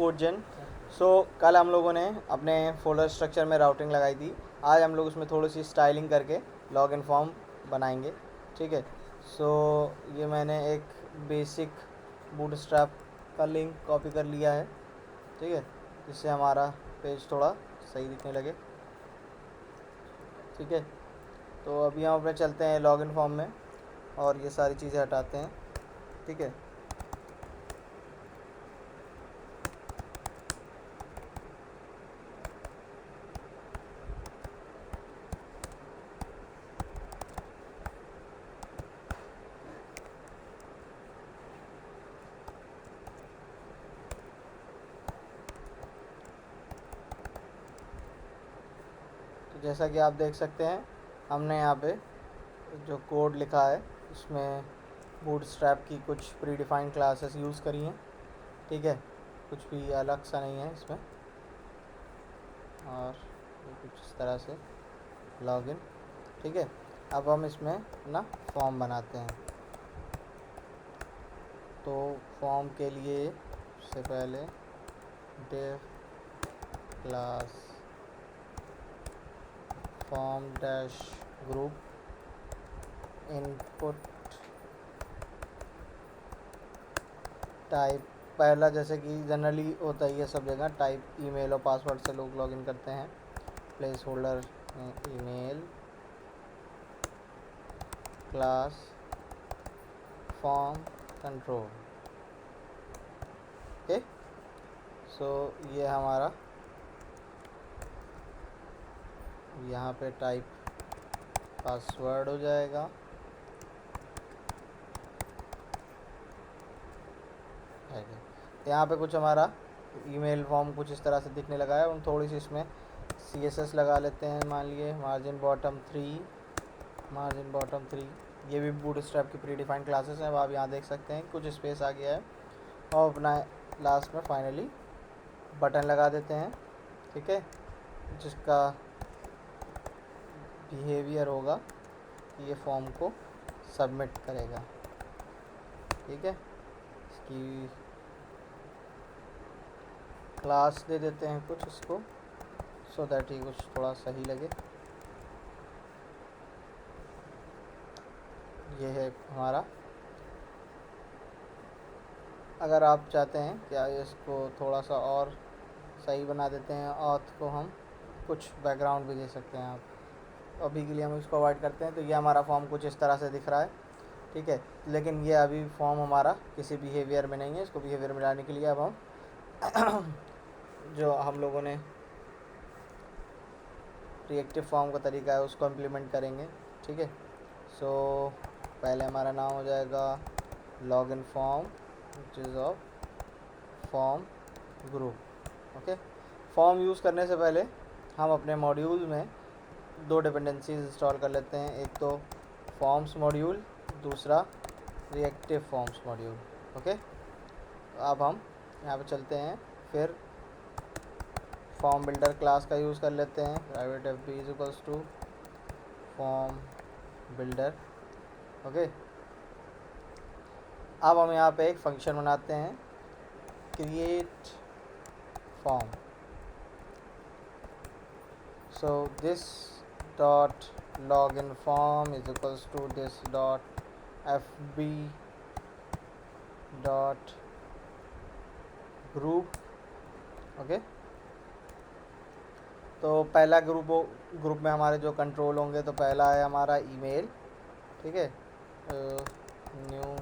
कोडजन। कल हम लोगों ने अपने फोल्डर स्ट्रक्चर में राउटिंग लगाई थी। आज हम लोग उसमें थोड़ी सी स्टाइलिंग करके लॉगिन फॉर्म बनाएंगे। ठीक है। ये मैंने एक बेसिक बूटस्ट्रैप का लिंक कॉपी कर लिया है। ठीक है, जिससे हमारा पेज थोड़ा सही दिखने लगे। ठीक है, तो अभी हम अपने चलते हैं लॉगिन फॉर्म में और ये सारी चीज़ें हटाते हैं। ठीक है, तो जैसा कि आप देख सकते हैं, हमने यहाँ पे जो कोड लिखा है उसमें बूटस्ट्रैप की कुछ प्री डिफाइंड क्लासेस यूज़ करी हैं। ठीक है, कुछ भी अलग सा नहीं है इसमें। और ये कुछ इस तरह से लॉगिन। ठीक है, अब हम इसमें अपना फॉर्म बनाते हैं। तो फॉर्म के लिए सबसे पहले div class form dash group input type, पहला जैसे कि जनरली होता ही है सब जगह, टाइप ईमेल और पासवर्ड से लोग लॉगिन करते हैं। Place holder email class form control. Okay, ये हमारा यहाँ पे टाइप पासवर्ड हो जाएगा। यहाँ पे कुछ हमारा ईमेल फॉर्म कुछ इस तरह से दिखने लगा है। हम थोड़ी सी इसमें CSS लगा लेते हैं। मान लिए मार्जिन बॉटम 3, ये भी बूटस्ट्रैप की प्री डिफाइंड क्लासेस हैं। अब आप यहाँ देख सकते हैं कुछ स्पेस आ गया है। और अपना लास्ट में फाइनली बटन लगा देते हैं। ठीक है, जिसका बिहेवियर होगा कि ये फॉर्म को सबमिट करेगा। ठीक है, इसकी क्लास दे देते हैं कुछ इसको, सो दैट ही कुछ थोड़ा सही लगे। ये है हमारा। अगर आप चाहते हैं क्या इसको थोड़ा सा और सही बना देते हैं, ऑथ को हम कुछ बैकग्राउंड भी दे सकते हैं। आप अभी के लिए हम इसको अवॉइड करते हैं। तो ये हमारा फॉर्म कुछ इस तरह से दिख रहा है। ठीक है, लेकिन ये अभी फॉर्म हमारा किसी बिहेवियर में नहीं है। इसको बिहेवियर में लाने के लिए अब हम जो हम लोगों ने रिएक्टिव फॉर्म का तरीका है उसको इम्प्लीमेंट करेंगे। ठीक है, पहले हमारा नाम हो जाएगा login form which is of form group. Okay, form use करने से पहले हम अपने मॉड्यूल में 2 डिपेंडेंसीज इंस्टॉल कर लेते हैं। एक तो फॉर्म्स मॉड्यूल, दूसरा रिएक्टिव फॉर्म्स मॉड्यूल। ओके, अब हम यहाँ पे चलते हैं, फिर फॉर्म बिल्डर क्लास का यूज़ कर लेते हैं। Private FB is equals to form builder. Okay, अब हम यहाँ पे एक फंक्शन बनाते हैं, create form. This dot login form is equals to this dot FB dot group. Okay, तो पहला ग्रुप में हमारे जो कंट्रोल होंगे, तो पहला है हमारा ईमेल। ठीक है, न्यू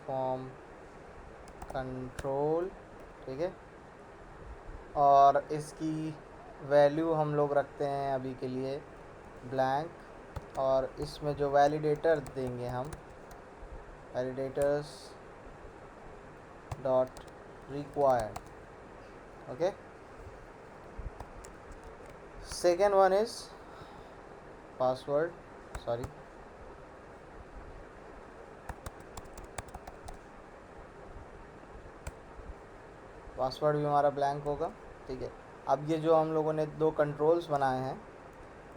फॉर्म कंट्रोल। ठीक है, और इसकी वैल्यू हम लोग रखते हैं अभी के लिए ब्लैंक। और इसमें जो वैलिडेटर देंगे हम, validators dot required. Okay, second one is password, sorry, password भी हमारा ब्लैंक होगा। ठीक है, अब ये जो हम लोगों ने 2 कंट्रोल्स बनाए हैं,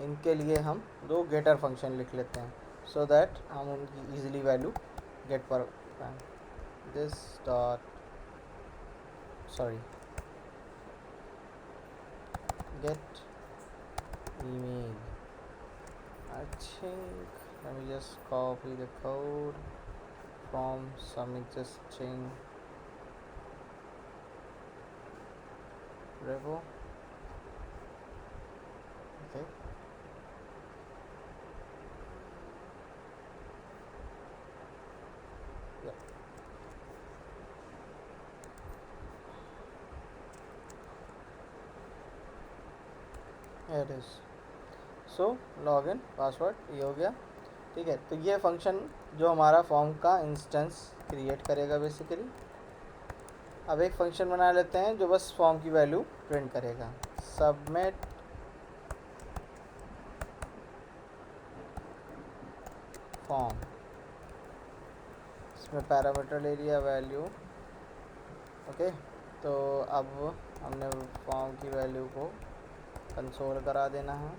इनके लिए हम 2 गेटर फंक्शन लिख लेते हैं, सो दैट हम उनकी ईजिली वैल्यू गेट पर this dot sorry get email. I think let me just copy the code from some existing repo. Okay. Yep. Here it is. So login password ये हो गया। ठीक है, तो ये फंक्शन जो हमारा फॉर्म का इंस्टेंस क्रिएट करेगा बेसिकली। अब एक फंक्शन बना लेते हैं जो बस फॉर्म की वैल्यू प्रिंट करेगा। सबमिट फॉर्म, इसमें पैरामीटर ले लिया वैल्यू। ओके, तो अब हमने फॉर्म की वैल्यू को कंसोल करा देना है।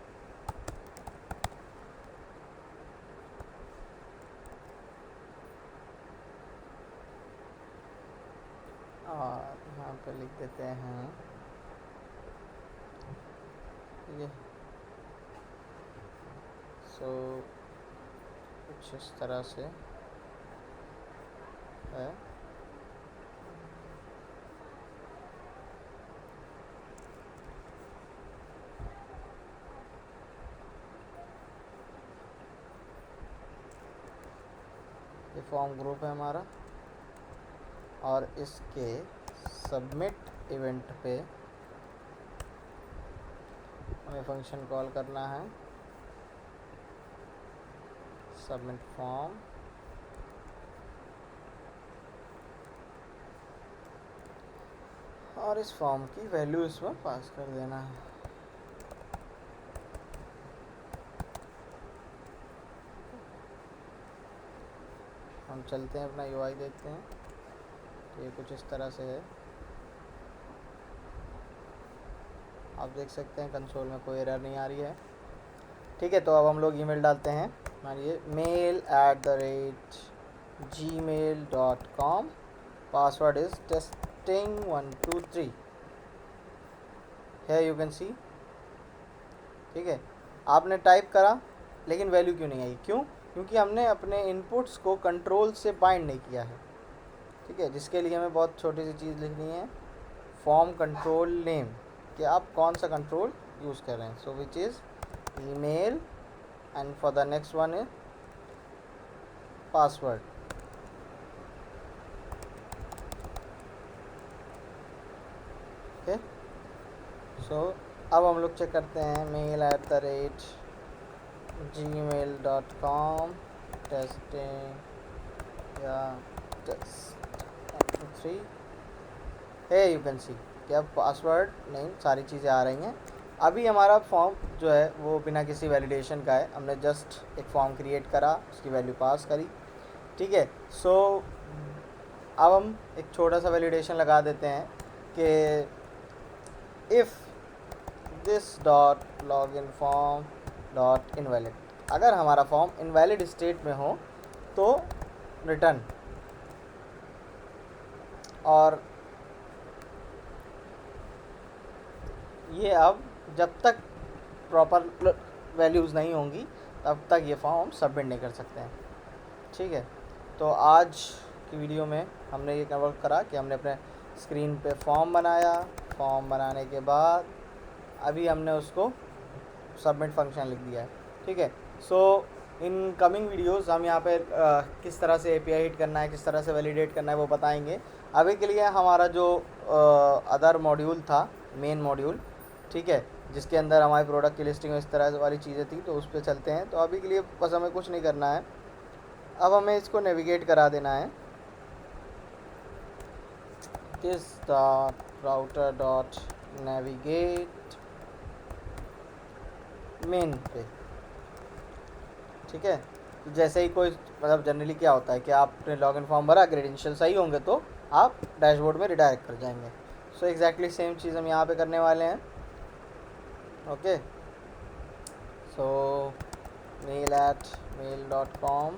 और यहाँ पे लिख देते हैं ये। सो कुछ इस तरह से है। ये फॉर्म ग्रुप है हमारा, और इसके सबमिट इवेंट पे हमें फंक्शन कॉल करना है सबमिट फॉर्म। और इस फॉर्म की वैल्यू इसमें पास कर देना है। हम चलते हैं अपना यूआई देखते हैं, तो ये कुछ इस तरह से है। आप देख सकते हैं कंसोल में कोई एरर नहीं आ रही है। ठीक है, तो अब हम लोग ईमेल डालते हैं। मानिए mail@gmail.com, पासवर्ड इज़ testing123। है यू कैन सी। ठीक है, आपने टाइप करा लेकिन वैल्यू क्यों नहीं आई? क्यों? क्योंकि हमने अपने इनपुट्स को कंट्रोल से बाइंड नहीं किया है। ठीक है, जिसके लिए हमें बहुत छोटी सी चीज़ लिखनी है, फॉर्म कंट्रोल नेम, कि आप कौन सा कंट्रोल यूज़ कर रहे हैं। So which is email, and for the next one is password. Okay, so अब हम लोग चेक करते हैं mail@gmail.com टेस्टिंग या टेस्ट 3। है यू कैन सी कि अब पासवर्ड नहीं, सारी चीज़ें आ रही हैं। अभी हमारा फॉर्म जो है वो बिना किसी वैलिडेशन का है। हमने जस्ट एक फॉर्म क्रिएट करा, उसकी वैल्यू पास करी। ठीक है, सो अब हम एक छोटा सा वैलिडेशन लगा देते हैं कि if this dot login form dot invalid, अगर हमारा फॉर्म इनवैलिड स्टेट में हो तो रिटर्न। और ये अब जब तक प्रॉपर वैल्यूज़ नहीं होंगी तब तक ये फॉर्म हम सबमिट नहीं कर सकते हैं। ठीक है, तो आज की वीडियो में हमने ये कवर करा कि हमने अपने स्क्रीन पे फॉर्म बनाया। फॉर्म बनाने के बाद अभी हमने उसको सबमिट फंक्शन लिख दिया है। ठीक है, सो इन कमिंग वीडियोस हम यहाँ पे किस तरह से एपीआई हिट करना है, किस तरह से वैलिडेट करना है वो बताएंगे। अभी के लिए हमारा जो अदर मॉड्यूल था, मेन मॉड्यूल, ठीक है, जिसके अंदर हमारे प्रोडक्ट की लिस्टिंग इस तरह वाली चीज़ें थी, तो उस पर चलते हैं। तो अभी के लिए बस हमें कुछ नहीं करना है, अब हमें इसको नेविगेट करा देना है this router dot navigate main पे। ठीक है, तो जैसे ही कोई मतलब जनरली क्या होता है कि आपने लॉगिन फॉर्म भरा, क्रेडेंशियल सही होंगे तो आप डैशबोर्ड में रिडायरेक्ट कर जाएंगे। सो एग्जैक्टली सेम चीज़ हम यहाँ पे करने वाले हैं। Okay, so mail@mail.com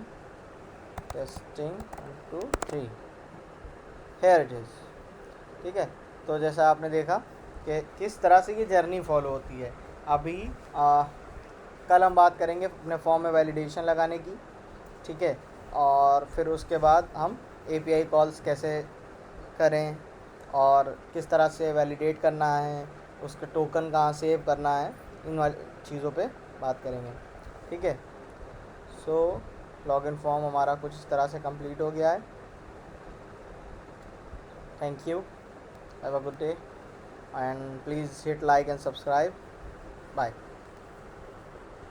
testing123 here it is। ठीक है, तो जैसा आपने देखा कि किस तरह से ये जर्नी फॉलो होती है। अभी कल हम बात करेंगे अपने फॉर्म में वैलिडेशन लगाने की, ठीक है, और फिर उसके बाद हम एपीआई कॉल्स कैसे करें और किस तरह से वैलिडेट करना है, उसका टोकन कहाँ सेव करना है, इन वाली चीज़ों पे बात करेंगे, ठीक है। सो लॉगिन फॉर्म हमारा कुछ इस तरह से कंप्लीट हो गया है। Thank you, have a good day and please hit like and subscribe, bye.